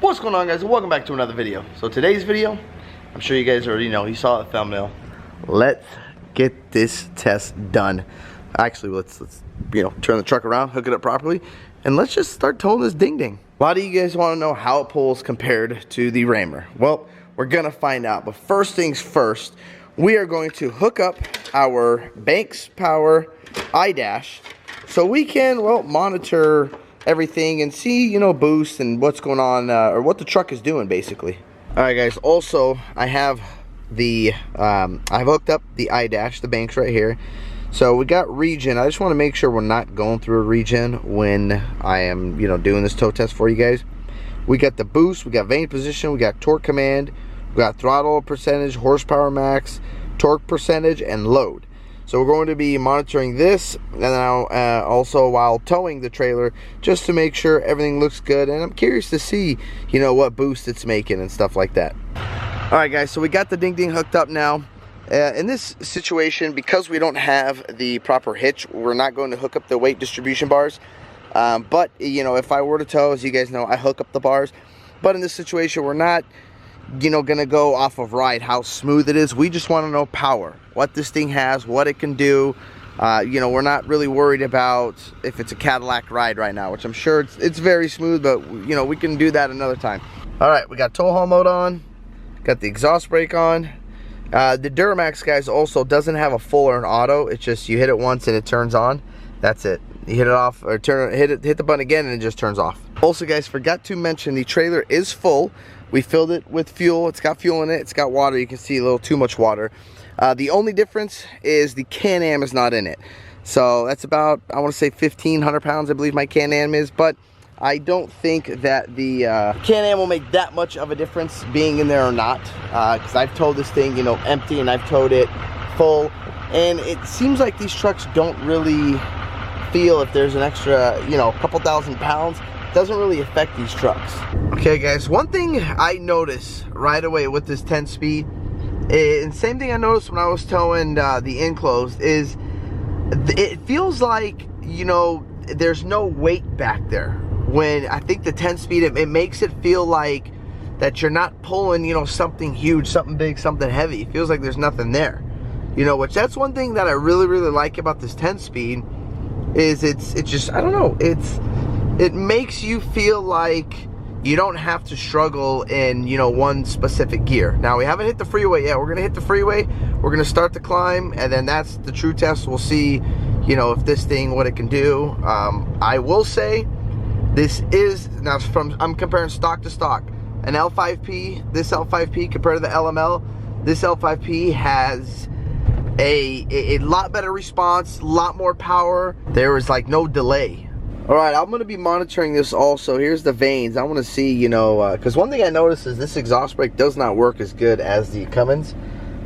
What's going on, guys, and welcome back to another video. So today's video, I'm sure you guys already know, you saw the thumbnail. Let's get this test done. Actually, let's turn the truck around, hook it up properly, and let's just start towing this ding-ding. A lot of you guys want to know how it pulls compared to the Rammer. Well, we're gonna find out, but first things first, we are going to hook up our Banks Power iDash so we can, well, monitor everything and see, boost and what's going on, or what the truck is doing, basically. All right, guys, also I have the I've hooked up the iDash, the Banks right here. So we got regen. I just want to make sure we're not going through a regen when I am doing this tow test for you guys. We got the boost, we got vane position, we got torque command, we got throttle percentage, horsepower max, torque percentage, and load. So we're going to be monitoring this, and now also while towing the trailer, just to make sure everything looks good. And I'm curious to see, what boost it's making and stuff like that. All right, guys, so we got the ding-ding hooked up now. In this situation, because we don't have the proper hitch, we're not going to hook up the weight distribution bars. But, if I were to tow, as you guys know, I hook up the bars. But in this situation, we're not gonna go off of ride how smooth it is. We just want to know power, what this thing has, what it can do. We're not really worried about if it's a Cadillac ride right now, which I'm sure it's very smooth, but we can do that another time. All right, we got tow haul mode on, got the exhaust brake on. The Duramax, guys, also doesn't have a full or an auto. It's just you hit it once and it turns on. That's it. You hit it off, or hit the button again and it just turns off. Also, guys, forgot to mention the trailer is full. We filled it with fuel. It's got fuel in it. It's got water. You can see a little too much water. The only difference is the Can-Am is not in it. So that's about, I want to say 1,500 pounds, I believe my Can-Am is. But I don't think that the Can-Am will make that much of a difference being in there or not. Because I've towed this thing, empty, and I've towed it full. And it seems like these trucks don't really feel if there's an extra, couple thousand pounds. Doesn't really affect these trucks. Okay, guys, one thing I noticed right away with this 10-speed, and same thing I noticed when I was towing the enclosed, is it feels like there's no weight back there. When I think the 10-speed, it makes it feel like that you're not pulling something huge, something big, something heavy. It feels like there's nothing there, which that's one thing that I really like about this 10-speed, is it's just, I don't know, it makes you feel like you don't have to struggle in, one specific gear. Now, we haven't hit the freeway yet. We're going to hit the freeway. We're going to start the climb, and then that's the true test. We'll see, if this thing, what it can do. I will say, this is, now I'm comparing stock to stock. An L5P, this L5P compared to the LML, this L5P has a lot better response, a lot more power. There is like no delay. All right, I'm going to be monitoring this also. Here's the vanes. I want to see, because one thing I noticed is this exhaust brake does not work as good as the Cummins.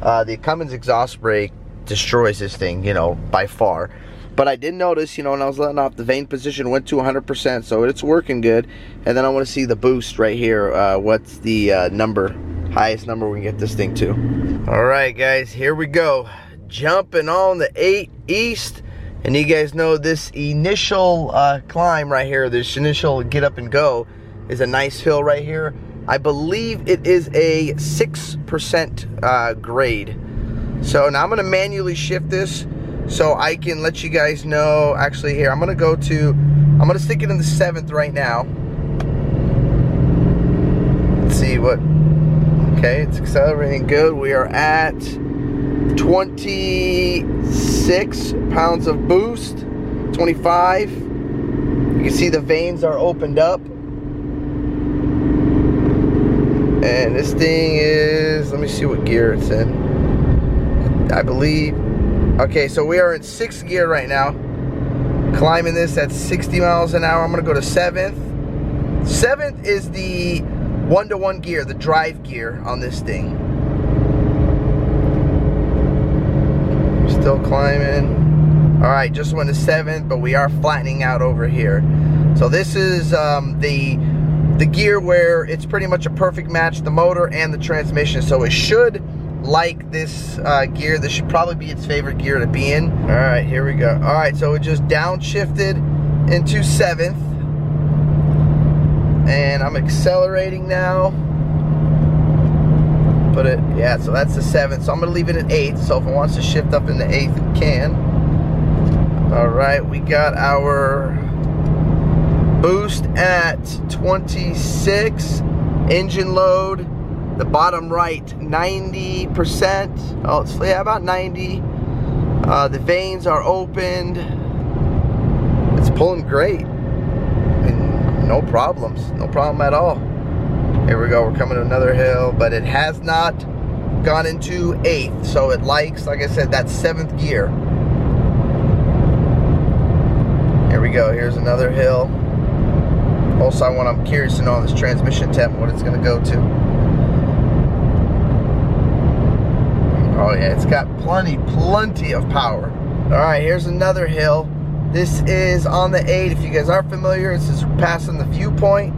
The Cummins exhaust brake destroys this thing, by far. But I did notice, when I was letting off, the vane position went to 100%, so it's working good. And then I want to see the boost right here. What's the highest number we can get this thing to. All right, guys, here we go. Jumping on the 8 East. And you guys know this initial climb right here, this initial get up and go, is a nice hill right here. I believe it is a 6% grade. So now I'm going to manually shift this so I can let you guys know. Actually, here, I'm going to stick it in the 7th right now. Let's see what, okay, it's accelerating good. We are at 26 pounds of boost, 25. You can see the vanes are opened up. And this thing is, let me see what gear it's in. I believe, okay, so we are in 6th gear right now. Climbing this at 60 miles an hour. I'm gonna go to 7th. 7th is the 1-to-1 gear, the drive gear on this thing. Still climbing. All right, just went to 7th, but we are flattening out over here. So this is the gear where it's pretty much a perfect match, the motor and the transmission. So it should like this gear. This should probably be its favorite gear to be in. All right, here we go. All right, so it just downshifted into 7th. and I'm accelerating now. Put it, yeah, so that's the 7th, so I'm gonna leave it at 8th, so if it wants to shift up into 8th, it can. All right, we got our boost at 26, engine load, the bottom right 90%, oh, it's, yeah, about 90. The vanes are opened. It's pulling great. I mean, no problems, no problem at all. Here we go, we're coming to another hill, but it has not gone into 8th, so it likes, like I said, that 7th gear. Here we go, here's another hill. Also, I'm curious to know on this transmission temp what it's gonna go to. Oh yeah, it's got plenty of power. All right, here's another hill. This is on the 8. If you guys aren't familiar, this is passing the viewpoint.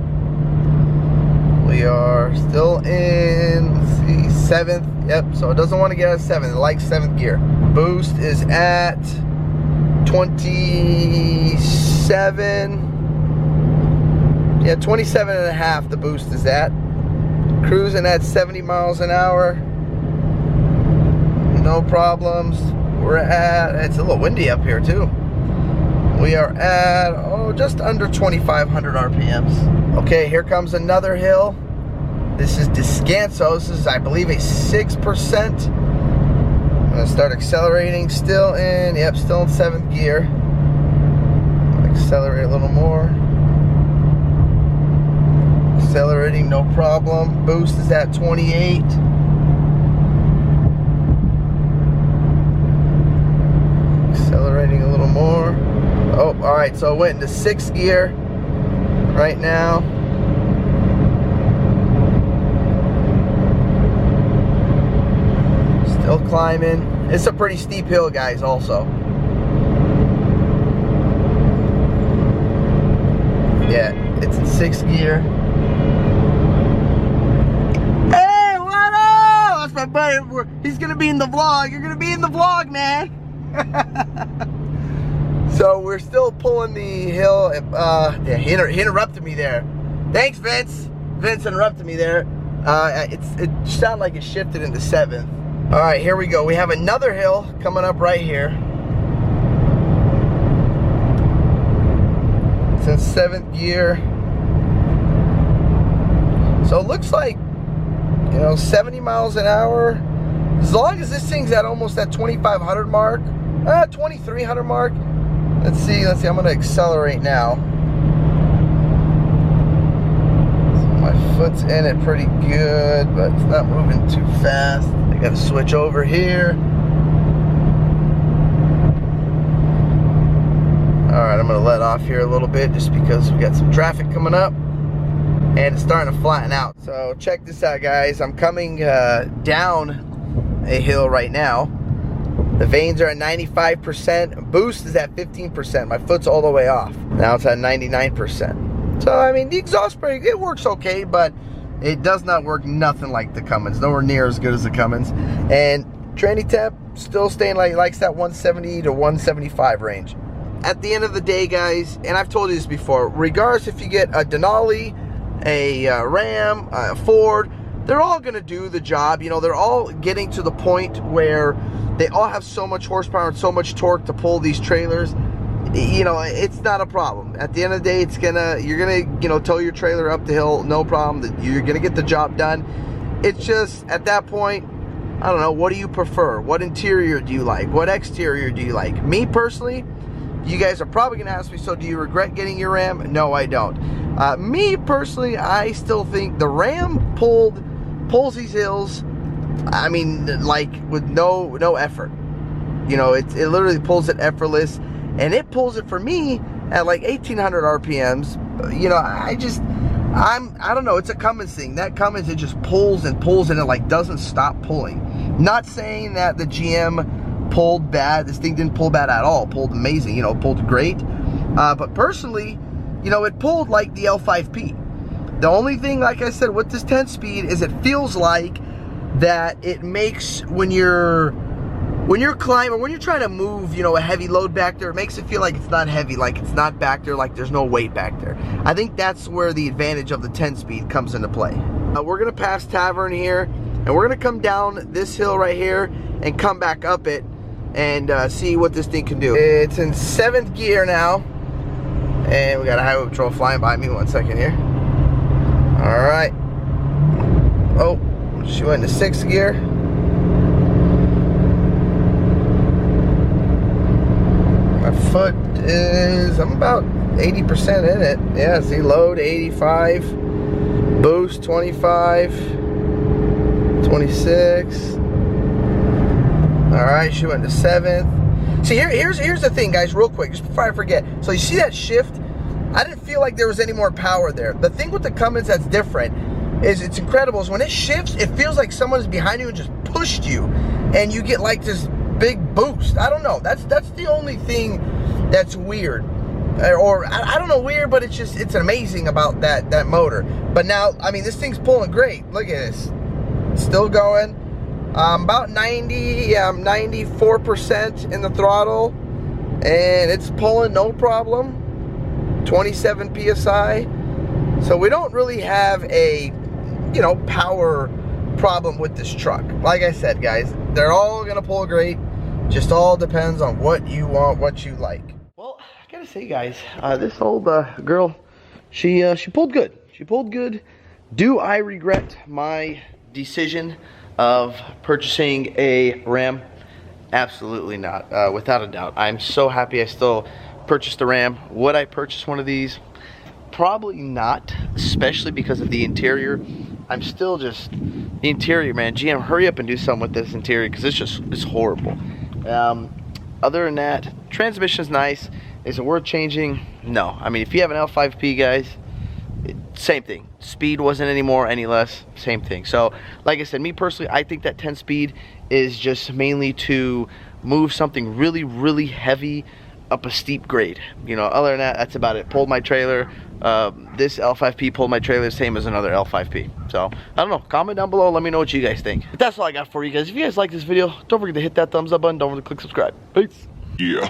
We are still in, let's see, 7th. Yep, so it doesn't want to get out of 7th. It likes 7th gear. Boost is at 27. Yeah, 27 and a half the boost is at. Cruising at 70 miles an hour. No problems. We're at, it's a little windy up here too. We are at, oh, just under 2,500 RPMs. Okay, here comes another hill. This is Descanso. This is, I believe, a 6%. I'm gonna start accelerating. Still in, yep, still in 7th gear. Accelerate a little more. Accelerating, no problem. Boost is at 28. Accelerating a little more. Oh, all right, so it went into 6th gear right now. Still climbing. It's a pretty steep hill, guys, also. Yeah, it's in 6th gear. Hey, what up? That's my buddy. He's gonna be in the vlog. You're gonna be in the vlog, man. So we're still pulling the hill. Yeah, he interrupted me there. Thanks, Vince. Vince interrupted me there. It sounded like it shifted into 7th. All right, here we go. We have another hill coming up right here. It's in 7th gear. So it looks like, you know, 70 miles an hour. As long as this thing's at almost that 2,500 mark, 2,300 mark. Let's see, I'm gonna accelerate now. So my foot's in it pretty good, but it's not moving too fast. I gotta switch over here. All right, I'm gonna let off here a little bit just because we got some traffic coming up and it's starting to flatten out. So check this out, guys. I'm coming down a hill right now. The vanes are at 95%. Boost is at 15%. My foot's all the way off. Now it's at 99%. So, I mean, the exhaust brake, it works okay, but it does not work nothing like the Cummins. Nowhere near as good as the Cummins. And tranny temp still staying likes that 170 to 175 range. At the end of the day, guys, and I've told you this before, regardless if you get a Denali, a Ram, a Ford, they're all gonna do the job. You know, they're all getting to the point where they all have so much horsepower and so much torque to pull these trailers. You know, it's not a problem. At the end of the day, you're gonna, you know, tow your trailer up the hill, no problem. You're gonna get the job done. It's just, at that point, I don't know, what do you prefer? What interior do you like? What exterior do you like? Me personally, you guys are probably gonna ask me, so do you regret getting your Ram? No, I don't. Me personally, I still think the Ram pulls these hills, I mean, like, with no effort. You know, it literally pulls it effortless, and it pulls it for me at like 1,800 RPMs. You know, I don't know, it's a Cummins thing. That Cummins, it just pulls and pulls, and it like doesn't stop pulling. Not saying that the GM pulled bad. This thing didn't pull bad at all. It pulled amazing, you know, pulled great. But personally, you know, it pulled like the L5P. The only thing, like I said, with this 10-speed is it feels like that it makes, when you're when you're climbing, or when you're trying to move, you know, a heavy load back there, it makes it feel like it's not heavy, like it's not back there, like there's no weight back there. I think that's where the advantage of the 10-speed comes into play. We're gonna pass Tavern here, and we're gonna come down this hill right here and come back up it and see what this thing can do. It's in 7th gear now, and we got a highway patrol flying by me. 1 second here. All right. Oh, she went into 6th gear. My foot is, I'm about 80% in it. Yeah, see, load 85, boost 25, 26. All right, she went to 7th. See, here's the thing, guys, real quick, just before I forget. So you see that shift? I didn't feel like there was any more power there. The thing with the Cummins that's different is it's incredible. Is when it shifts, it feels like someone's behind you and just pushed you, and you get like this big boost. I don't know. That's the only thing that's weird, or I don't know, weird, but it's amazing about that motor. But now, I mean, this thing's pulling great. Look at this, it's still going. About 94% in the throttle, and it's pulling no problem. 27 psi. So we don't really have a, you know, power problem with this truck. Like I said, guys, they're all gonna pull great. Just all depends on what you want, what you like. Well, I gotta say, guys, this old girl, she pulled good. She pulled good. Do I regret my decision of purchasing a Ram? Absolutely not, without a doubt. I'm so happy I still purchased a Ram. Would I purchase one of these? Probably not, especially because of the interior. I'm still just, the interior, man. GM, hurry up and do something with this interior, because it's horrible. Other than that, transmission's nice. Is it worth changing? No. I mean, if you have an L5P, guys, same thing. Speed wasn't any more, any less, same thing. So, like I said, me personally, I think that 10-speed is just mainly to move something really, really heavy up a steep grade. You know, other than that, that's about it. Pulled my trailer. This L5P pulled my trailer, same as another L5P. So, I don't know. Comment down below. Let me know what you guys think. But that's all I got for you guys. If you guys like this video, don't forget to hit that thumbs up button. Don't forget to click subscribe. Peace. Yeah.